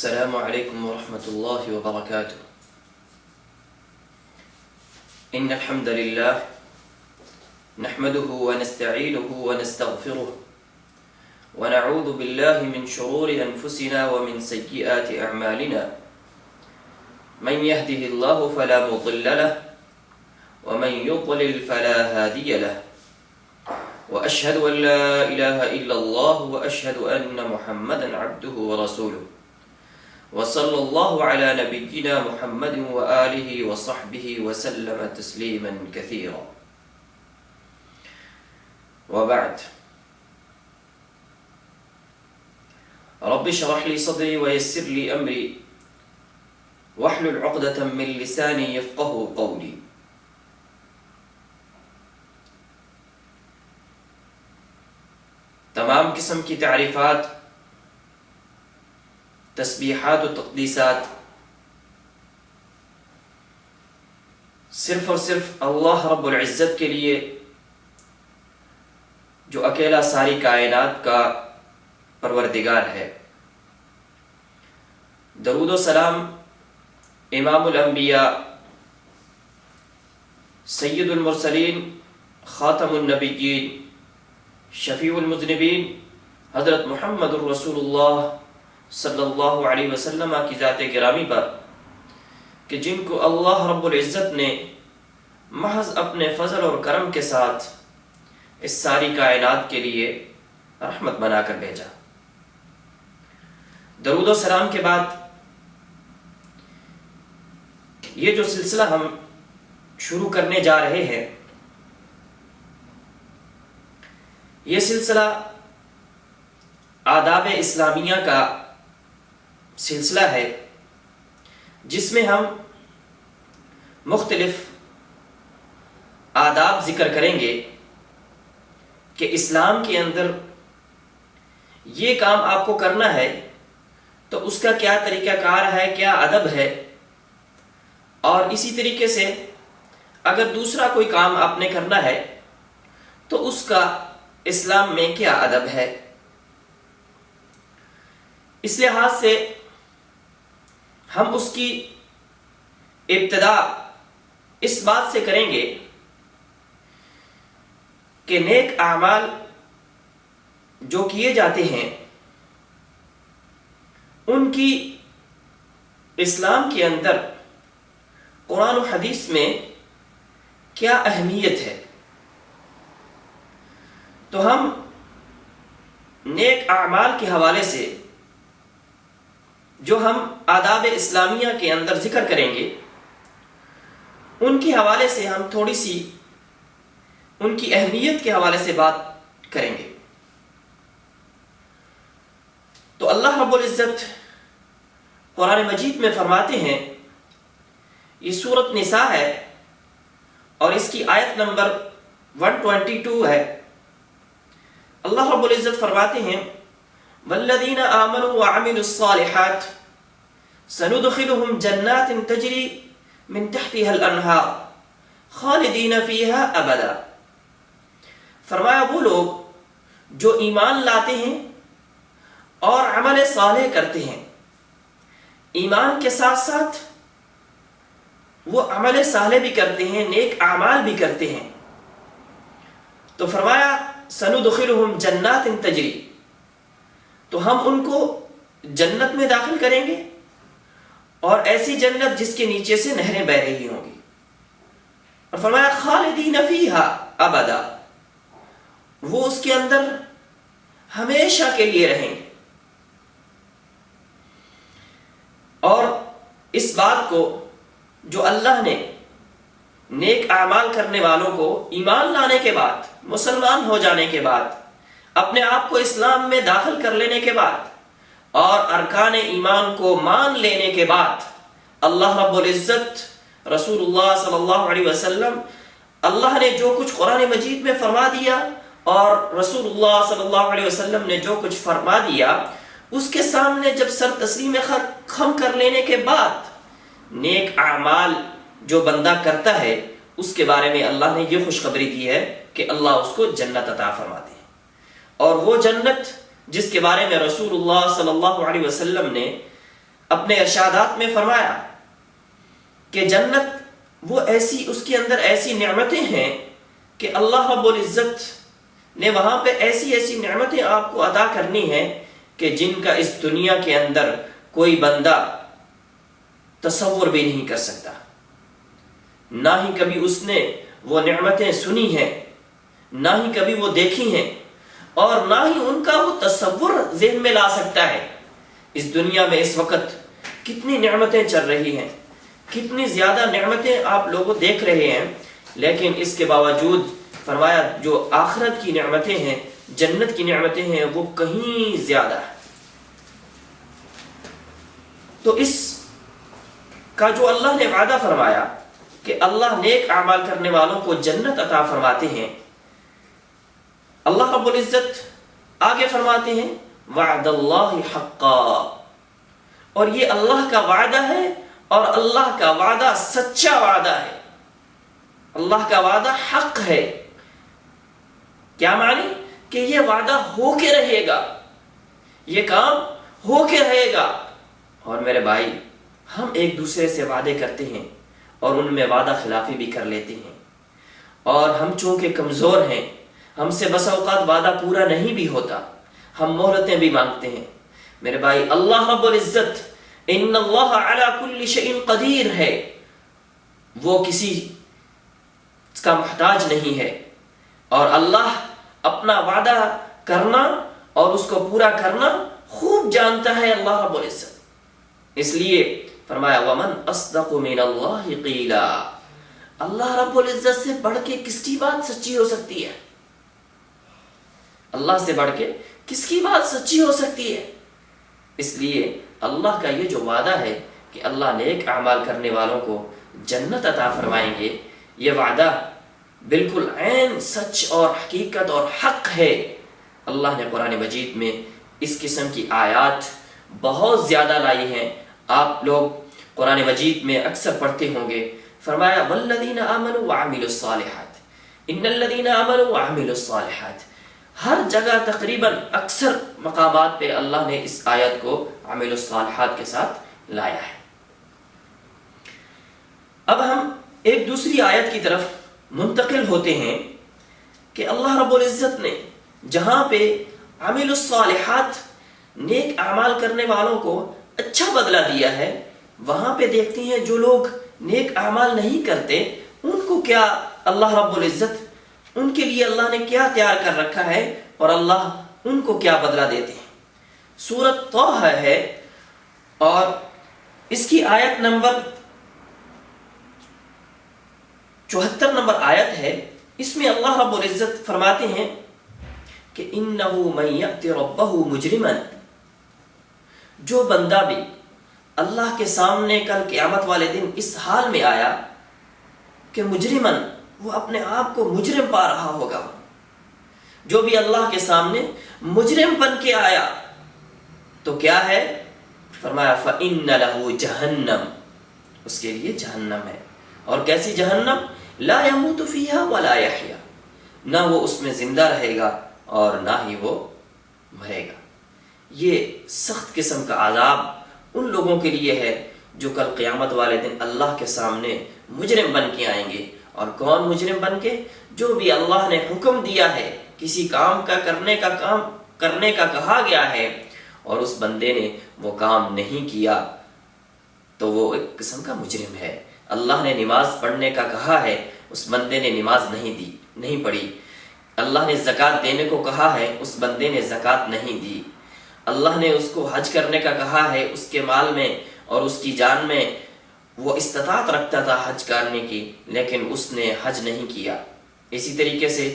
السلام عليكم ورحمة الله وبركاته. إن الحمد لله نحمده ونستعينه ونستغفره ونعوذ بالله من شرور أنفسنا ومن سيئات أعمالنا. من يهده الله فلا مضل له ومن يضلل فلا هادي له. وأشهد أن لا إله إلا الله وأشهد أن محمدا عبده ورسوله. وصلى الله على نبينا محمد وآله وصحبه وسلم تسليما كثيرا. وبعد، رب اشرح لي صدري ويسر لي أمري واحلل عقدة من لساني يفقهوا قولي. تمام قسم کی تعریفات، تسبیحات و تقدیسات صرف اور صرف اللہ رب العزت کے لیے، جو اکیلا ساری کائنات کا پروردگار ہے۔ درود و سلام امام الانبیاء، سید المرسلین، خاتم النبیین، شفیع المذنبین حضرت محمد الرسول اللہ صلی اللہ علیہ وسلم کی ذات گرامی پر، کہ جن کو اللہ رب العزت نے محض اپنے فضل اور کرم کے ساتھ اس ساری کائنات کے لیے رحمت بنا کر بھیجا۔ درود و سلام کے بعد یہ جو سلسلہ ہم شروع کرنے جا رہے ہیں، یہ سلسلہ آداب اسلامیہ کا سلسلہ ہے، جس میں ہم مختلف آداب ذکر کریں گے کہ اسلام کے اندر یہ کام آپ کو کرنا ہے تو اس کا کیا طریقہ کار ہے، کیا ادب ہے، اور اسی طریقے سے اگر دوسرا کوئی کام آپ نے کرنا ہے تو اس کا اسلام میں کیا ادب ہے۔ اس لحاظ سے ہم اس کی ابتدا اس بات سے کریں گے کہ نیک اعمال جو کیے جاتے ہیں ان کی اسلام کے اندر قرآن و حدیث میں کیا اہمیت ہے۔ تو ہم نیک اعمال کے حوالے سے جو ہم آداب اسلامیہ کے اندر ذکر کریں گے، ان کے حوالے سے ہم تھوڑی سی ان کی اہمیت کے حوالے سے بات کریں گے۔ تو اللہ رب العزت قرآن مجید میں فرماتے ہیں، یہ سورۃ نساء ہے اور اس کی آیت نمبر 122 ہے۔ اللہ رب العزت فرماتے ہیں، والذین آمنوا وعملوا الصالحات سندخلهم جنات تجری من تحتها الانہار خالدین فیہا ابدا۔ فرمایا وہ لوگ جو ایمان لاتے ہیں اور عمل صالح کرتے ہیں، ایمان کے ساتھ ساتھ وہ عمل صالح بھی کرتے ہیں، نیک اعمال بھی کرتے ہیں، تو فرمایا سندخلهم جنات تجری، تو ہم ان کو جنت میں داخل کریں گے، اور ایسی جنت جس کے نیچے سے نہریں بہہ رہی ہوں گی، اور فرمایا خالدین فیہا ابدا، وہ اس کے اندر ہمیشہ کے لیے رہیں گے۔ اور اس بات کو جو اللہ نے نیک اعمال کرنے والوں کو ایمان لانے کے بعد، مسلمان ہو جانے کے بعد، اپنے آپ کو اسلام میں داخل کر لینے کے بعد اور ارکان ایمان کو مان لینے کے بعد، اللہ رب العزت، رسول اللہ صلی اللہ علیہ وسلم، اللہ نے جو کچھ قرآن مجید میں فرما دیا اور رسول اللہ صلی اللہ علیہ وسلم نے جو کچھ فرما دیا، اس کے سامنے جب سر تسلیم خم کر لینے کے بعد نیک اعمال جو بندہ کرتا ہے، اس کے بارے میں اللہ نے یہ خوشخبری دی ہے کہ اللہ اس کو جنت عطا فرماتے ہیں، اور وہ جنت جس کے بارے میں رسول اللہ صلی اللہ علیہ وسلم نے اپنے ارشادات میں فرمایا کہ جنت وہ ایسی، اس کے اندر ایسی نعمتیں ہیں کہ اللہ رب العزت نے وہاں پہ ایسی ایسی نعمتیں آپ کو عطا کرنی ہیں کہ جن کا اس دنیا کے اندر کوئی بندہ تصور بھی نہیں کر سکتا، نہ ہی کبھی اس نے وہ نعمتیں سنی ہیں، نہ ہی کبھی وہ دیکھی ہیں، اور نہ ہی ان کا وہ تصور ذہن میں لا سکتا ہے۔ اس دنیا میں اس وقت کتنی نعمتیں چل رہی ہیں، کتنی زیادہ نعمتیں آپ لوگ دیکھ رہے ہیں، لیکن اس کے باوجود فرمایا جو آخرت کی نعمتیں ہیں، جنت کی نعمتیں ہیں، وہ کہیں زیادہ ہے۔ تو اس کا جو اللہ نے وعدہ فرمایا کہ اللہ نیک اعمال کرنے والوں کو جنت عطا فرماتے ہیں، اللہ رب العزت آگے فرماتے ہیں وعد اللہ حقا، اور یہ اللہ کا وعدہ ہے، اور اللہ کا وعدہ سچا وعدہ ہے، اللہ کا وعدہ حق ہے۔ کیا معنی؟ کہ یہ وعدہ ہو کے رہے گا، یہ کام ہو کے رہے گا۔ اور میرے بھائی، ہم ایک دوسرے سے وعدے کرتے ہیں اور ان میں وعدہ خلافی بھی کر لیتے ہیں، اور ہم چونکہ کمزور ہیں، ہم سے بس اوقات وعدہ پورا نہیں بھی ہوتا، ہم مہلتیں بھی مانگتے ہیں۔ میرے بھائی، اللہ رب العزت ان اللہ علی کل شیء قدیر ہے، وہ کسی کا محتاج نہیں ہے، اور اللہ اپنا وعدہ کرنا اور اس کو پورا کرنا خوب جانتا ہے اللہ رب العزت۔ اس لیے فرمایا ومن اصدق من اللہ قیلا، اللہ رب العزت سے بڑھ کے کس کی بات سچی ہو سکتی ہے؟ اللہ سے بڑھ کے کس کی بات سچی ہو سکتی ہے؟ اس لیے اللہ کا یہ جو وعدہ ہے کہ اللہ نیک اعمال کرنے والوں کو جنت عطا فرمائیں گے، یہ وعدہ بالکل عین سچ اور حقیقت اور حق ہے۔ اللہ نے قرآن مجید میں اس قسم کی آیات بہت زیادہ لائی ہیں، آپ لوگ قرآن مجید میں اکثر پڑھتے ہوں گے۔ فرمایا والذین آمنوا وعملوا الصالحات، ان الذین آمنوا وعملوا الصالحات، ہر جگہ تقریباً اکثر مقامات پہ اللہ نے اس آیت کو عمل الصالحات کے ساتھ لایا ہے۔ اب ہم ایک دوسری آیت کی طرف منتقل ہوتے ہیں کہ اللہ رب العزت نے جہاں پہ عمل الصالحات نیک اعمال کرنے والوں کو اچھا بدلہ دیا ہے، وہاں پہ دیکھتے ہیں جو لوگ نیک اعمال نہیں کرتے ان کو کیا اللہ رب العزت، ان کے لیے اللہ نے کیا تیار کر رکھا ہے، اور اللہ ان کو کیا بدلہ دیتے ہیں۔ سورۃ طہ ہے اور اس کی آیت نمبر 74 نمبر آیت ہے۔ اس میں اللہ رب العزت فرماتے ہیں کہ اِنَّهُ مَن يَأْتِ رَبَّهُ مُجْرِمًا، جو بندہ بھی اللہ کے سامنے کل قیامت والے دن اس حال میں آیا کہ مجرمن، وہ اپنے آپ کو مجرم پا رہا ہوگا، جو بھی اللہ کے سامنے مجرم بن کے آیا تو کیا ہے؟ فرمایا فَإِنَّ لَهُ جَهَنَّمْ، اس کے لیے جہنم ہے، اور کیسی جہنم؟ لا يموت فيها ولا يحيا، نہ وہ اس میں زندہ رہے گا اور نہ ہی وہ مرے گا۔ یہ سخت قسم کا عذاب ان لوگوں کے لیے ہے جو کل قیامت والے دن اللہ کے سامنے مجرم بن کے آئیں گے۔ اور کون مجرم بن کے؟ جو بھی اللہ نے حکم دیا ہے، کسی کام کا کرنے کا کہا گیا ہے اور اس بندے نے وہ کام نہیں کیا تو وہ ایک قسم کا مجرم ہے۔ اللہ نے نماز پڑھنے کا کہا ہے، اس بندے نے نماز نہیں پڑھی۔ اللہ نے زکوٰۃ دینے کو کہا ہے، اس بندے نے زکوٰۃ نہیں دی۔ اللہ نے اس کو حج کرنے کا کہا ہے، اس کے مال میں اور اس کی جان میں وہ استطاعت رکھتا تھا حج کرنے کی، لیکن اس نے حج نہیں کیا۔ اسی طریقے سے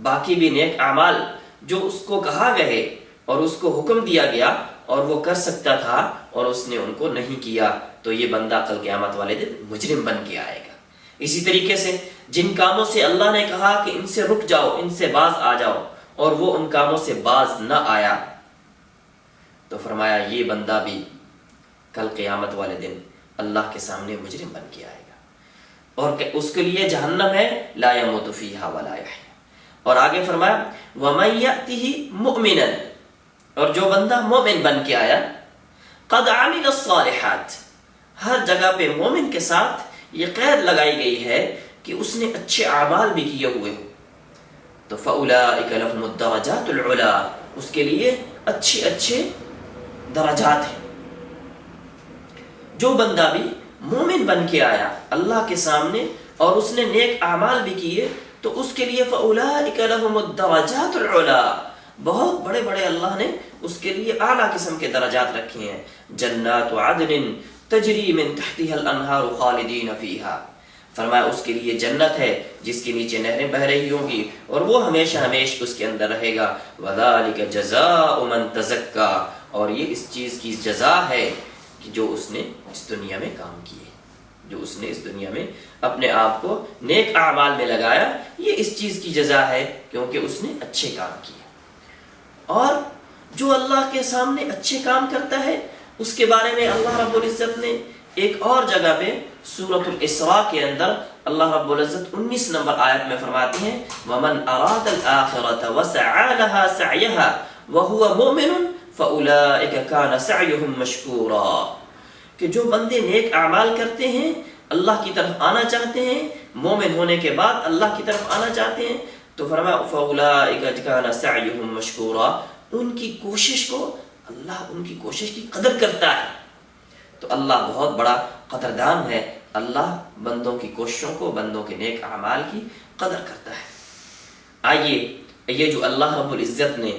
باقی بھی نیک اعمال جو اس کو کہا گئے اور اس کو حکم دیا گیا اور وہ کر سکتا تھا اور اس نے ان کو نہیں کیا، تو یہ بندہ کل قیامت والے دن مجرم بن کے آئے گا۔ اسی طریقے سے جن کاموں سے اللہ نے کہا کہ ان سے رک جاؤ، ان سے باز آ جاؤ، اور وہ ان کاموں سے باز نہ آیا، تو فرمایا یہ بندہ بھی کل قیامت والے دن اللہ کے سامنے مجرم بن کے آئے گا، اور اس کے لیے جہنم ہے، لا يموت فیہا ولا یحیا۔ اور آگے فرمایا وَمَن يَأْتِهِ مُؤْمِنًا، اور جو بندہ مومن بن کے آیا، قد عمل الصالحات، ہر جگہ پہ مومن کے ساتھ یہ قید لگائی گئی ہے کہ اس نے اچھے اعمال بھی کیے ہوئے ہو. تو فَأُولَٰئِكَ لَهُمُ الدَّرَجَاتُ الْعُلَىٰ، اس کے لیے اچھے درجات ہیں. جو بندہ بھی مومن بن کے آیا اللہ کے سامنے اور اس نے نیک اعمال بھی کیے تو اس کے لیے فَأُولَٰئِكَ لَهُمُ الدَّرَجَاتُ الْعُلَىٰ، بہت بڑے بڑے اللہ نے اس کے لیے اعلیٰ قسم کے درجات رکھے ہیں. جنات عدن تجری من تحتها الانہار خالدین فیہا، فرمایا اس کے لیے جنت ہے جس کے نیچے نہریں بہ رہی ہوں گی اور وہ ہمیشہ اس کے اندر رہے گا. وذالک جزاء من تزکا، اور یہ اس چیز کی جزا ہے کہ جو اس نے اس دنیا میں کام کیے، جو اس نے اس دنیا میں اپنے آپ کو نیک اعمال میں لگایا، یہ اس چیز کی جزا ہے کیونکہ اس نے اچھے کام کیے. اور جو اللہ کے سامنے اچھے کام کرتا ہے اس کے بارے میں اللہ رب العزت نے ایک اور جگہ پہ سورۃ الاسراء کے اندر اللہ رب العزت 19 نمبر آیت میں فرماتے ہیں وَمَنْ أَرَادَ الْآخِرَةَ وَسَعَى لَهَا سَعْيَهَا وَهُوَ مُؤْمِنٌ فَأُولَٰئِكَ كَانَ سَعْيُهُمْ مَشْكُورًا، کہ جو بندے نیک اعمال کرتے ہیں، اللہ کی طرف آنا چاہتے ہیں، مومن ہونے کے بعد اللہ کی طرف آنا چاہتے ہیں، تو فرمایا فَأُولَٰئِكَ كَانَ سَعْيُهُمْ مَشْكُورًا، ان کی کوشش کو اللہ ان کی کوشش کی قدر کرتا ہے. تو اللہ بہت بڑا قدردان ہے، اللہ بندوں کی کوششوں کو، بندوں کے نیک اعمال کی قدر کرتا ہے. آئیے یہ جو اللہ رب العزت نے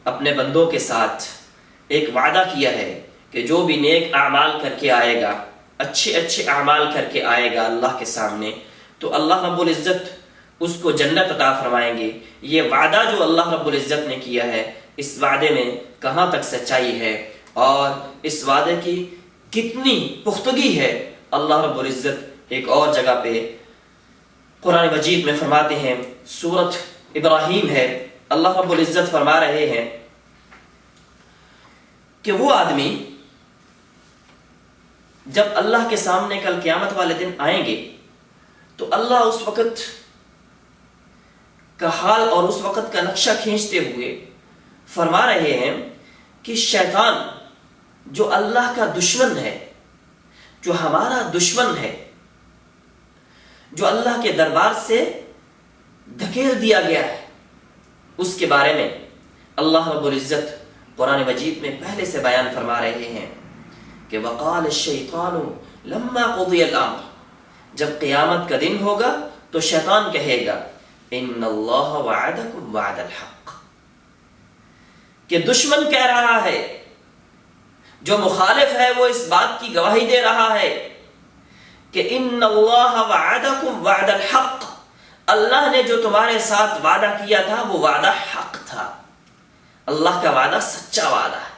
اپنے بندوں کے ساتھ ایک وعدہ کیا ہے کہ جو بھی نیک اعمال کر کے آئے گا، اچھے اعمال کر کے آئے گا اللہ کے سامنے، تو اللہ رب العزت اس کو جنت عطا فرمائیں گے. یہ وعدہ جو اللہ رب العزت نے کیا ہے، اس وعدے میں کہاں تک سچائی ہے اور اس وعدے کی کتنی پختگی ہے، اللہ رب العزت ایک اور جگہ پہ قرآن مجید میں فرماتے ہیں. سورۃ ابراہیم ہے، اللہ رب العزت فرما رہے ہیں کہ وہ آدمی جب اللہ کے سامنے کل قیامت والے دن آئیں گے تو اللہ اس وقت کا حال اور اس وقت کا نقشہ کھینچتے ہوئے فرما رہے ہیں کہ شیطان جو اللہ کا دشمن ہے، جو ہمارا دشمن ہے، جو اللہ کے دربار سے دھکیل دیا گیا ہے، اس کے بارے میں اللہ رب العزت قرآن مجید میں پہلے سے بیان فرما رہے ہیں کہ وقال الشیطان لما قضی الامر، جب قیامت کا دن ہوگا تو شیطان کہے گا ان اللہ وعدکم وعد الحق، کہ دشمن کہہ رہا ہے، جو مخالف ہے وہ اس بات کی گواہی دے رہا ہے کہ ان اللہ وعدکم وعد الحق، اللہ نے جو تمہارے ساتھ وعدہ کیا تھا وہ وعدہ حق تھا، اللہ کا وعدہ سچا وعدہ ہے.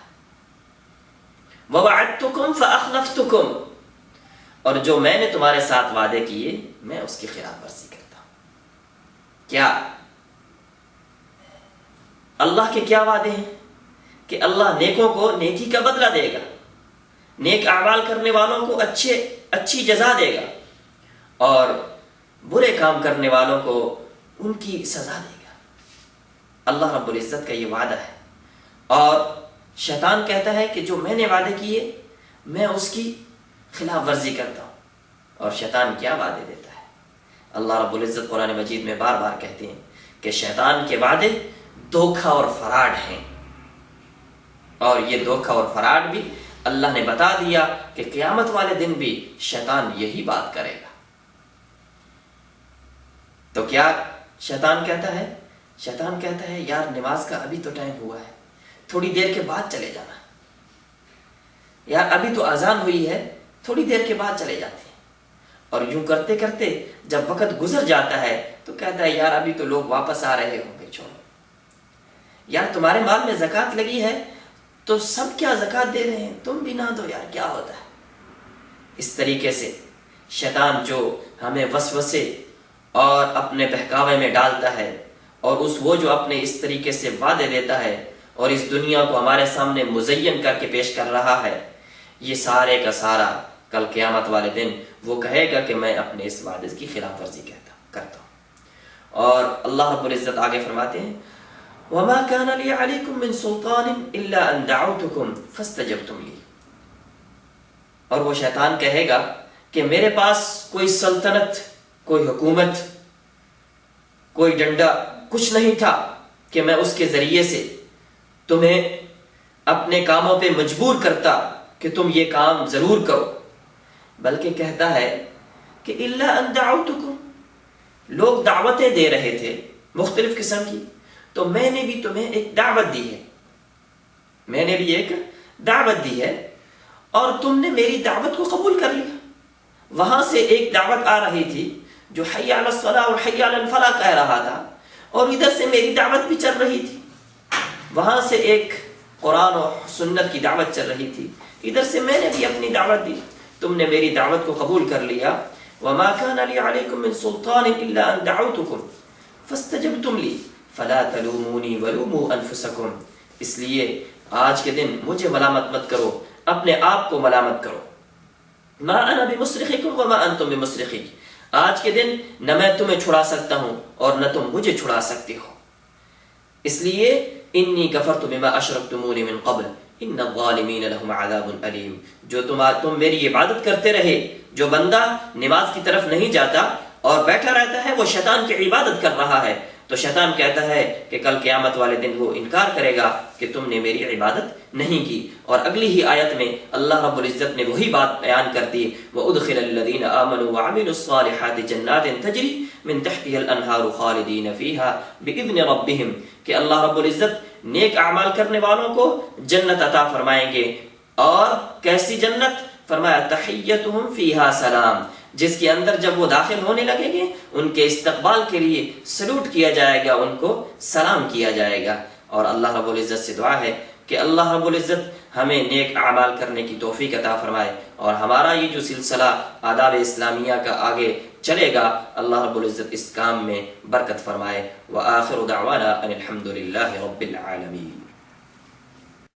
ووعدتکم فاخلفتکم، اور جو میں نے تمہارے ساتھ وعدے کیے میں اس کی خلاف ورزی کرتا ہوں. کیا اللہ کے کیا وعدے ہیں کہ اللہ نیکوں کو نیکی کا بدلہ دے گا، نیک اعمال کرنے والوں کو اچھی جزا دے گا اور برے کام کرنے والوں کو ان کی سزا دے گا. اللہ رب العزت کا یہ وعدہ ہے. اور شیطان کہتا ہے کہ جو میں نے وعدے کیے میں اس کی خلاف ورزی کرتا ہوں. اور شیطان کیا وعدے دیتا ہے؟ اللہ رب العزت قرآن مجید میں بار بار کہتے ہیں کہ شیطان کے وعدے دھوکہ اور فراڈ ہیں، اور یہ دھوکہ اور فراڈ بھی اللہ نے بتا دیا کہ قیامت والے دن بھی شیطان یہی بات کرے گا. تو کیا شیطان کہتا ہے؟ شیطان کہتا ہے یار نماز کا ابھی تو ٹائم ہوا ہے، تھوڑی دیر کے بعد چلے جانا، یار ابھی تو اذان ہوئی ہے، تھوڑی دیر کے بعد چلے جاتے ہیں. اور یوں کرتے کرتے جب وقت گزر جاتا ہے تو کہتا ہے یار ابھی تو لوگ واپس آ رہے ہوں گے، چھوڑو یار، تمہارے مال میں زکوٰۃ لگی ہے تو سب کیا زکوٰۃ دے رہے ہیں، تم بھی نہ دو یار، کیا ہوتا ہے. اس طریقے سے شیطان جو ہمیں وسوسے اور اپنے بہکاوے میں ڈالتا ہے، اور وہ جو اپنے اس طریقے سے وعدے دیتا ہے اور اس دنیا کو ہمارے سامنے مزین کر کے پیش کر رہا ہے، یہ سارے کا سارا کل قیامت والے دن وہ کہے گا کہ میں اپنے اس وعدے کی خلاف ورزی کرتا ہوں. اور اللہ رب العزت آگے فرماتے ہیں وَمَا كَانَ لِي عَلَيْكُمْ مِنْ سُلْطَانٍ إِلَّا أَنْ دَعَوْتُكُمْ فَاسْتَجَبْتُمْ لِي. اور وہ شیطان کہے گا کہ میرے پاس کوئی سلطنت، کوئی حکومت، کوئی ڈنڈا کچھ نہیں تھا کہ میں اس کے ذریعے سے تمہیں اپنے کاموں پہ مجبور کرتا کہ تم یہ کام ضرور کرو، بلکہ کہتا ہے کہ الا ان دعوتکم، لوگ دعوتیں دے رہے تھے مختلف قسم کی، تو میں نے بھی تمہیں ایک دعوت دی ہے، میں نے بھی ایک دعوت دی ہے اور تم نے میری دعوت کو قبول کر لیا۔ وہاں سے ایک دعوت آ رہی تھی جو حی علی الصلاۃ اور حی علی الفلاح کہہ رہا تھا، اور ادھر سے میری دعوت بھی چل رہی تھی، وہاں سے ایک قرآن و سنت کی دعوت چل رہی تھی، ادھر سے میں نے بھی اپنی دعوت دی، تم نے میری دعوت کو قبول کر لیا۔ وما كان لي عليكم من سلطان الا ان دعوتكم فاستجبتم لي فلا تلوموني ولوموا انفسكم، اس لیے آج کے دن مجھے ملامت مت کرو، اپنے آپ کو ملامت کرو۔ ما انا بمصرخكم وما انتم بمصرخي، آج کے دن نہ میں تمہیں چھڑا سکتا ہوں اور نہ تم مجھے چھڑا سکتے ہو، اس لیے انی کفرت بما اشرکتمونی من قبل ان الظالمین لهم عذاب علیم، جو تم میری عبادت کرتے رہے، جو بندہ نماز کی طرف نہیں جاتا اور بیٹھا رہتا ہے وہ شیطان کی عبادت کر رہا ہے، تو شیطان کہتا ہے کہ کل قیامت والے دن وہ انکار کرے گا کہ تم نے میری عبادت نہیں کی۔ اور اگلی ہی آیت میں اللہ رب العزت نے وہی بات بیان کر دی، وَأُدْخِلَ الَّذِينَ آمَنُوا وَعَمِلُوا الصَّالِحَاتِ جَنَّاتٍ تَجْرِي مِن تَحْتِهَا الْأَنْهَارُ خَالِدِينَ فِيهَا بِإِذْنِ رَبِّهِمْ، کہ اللہ رب العزت نیک اعمال کرنے والوں کو جنت عطا فرمائیں گے، اور کیسی جنت؟ فرمایا تحیتہم فیہا سلام، جس کے اندر جب وہ داخل ہونے لگیں گے ان کے استقبال کے لیے سلوٹ کیا جائے گا، ان کو سلام کیا جائے گا۔ اور اللہ رب العزت سے دعا ہے کہ اللہ رب العزت ہمیں نیک اعمال کرنے کی توفیق عطا فرمائے، اور ہمارا یہ جو سلسلہ آداب اسلامیہ کا آگے چلے گا اللہ رب العزت اس کام میں برکت فرمائے۔ وآخر دعوانا ان الحمد للہ رب العالمین۔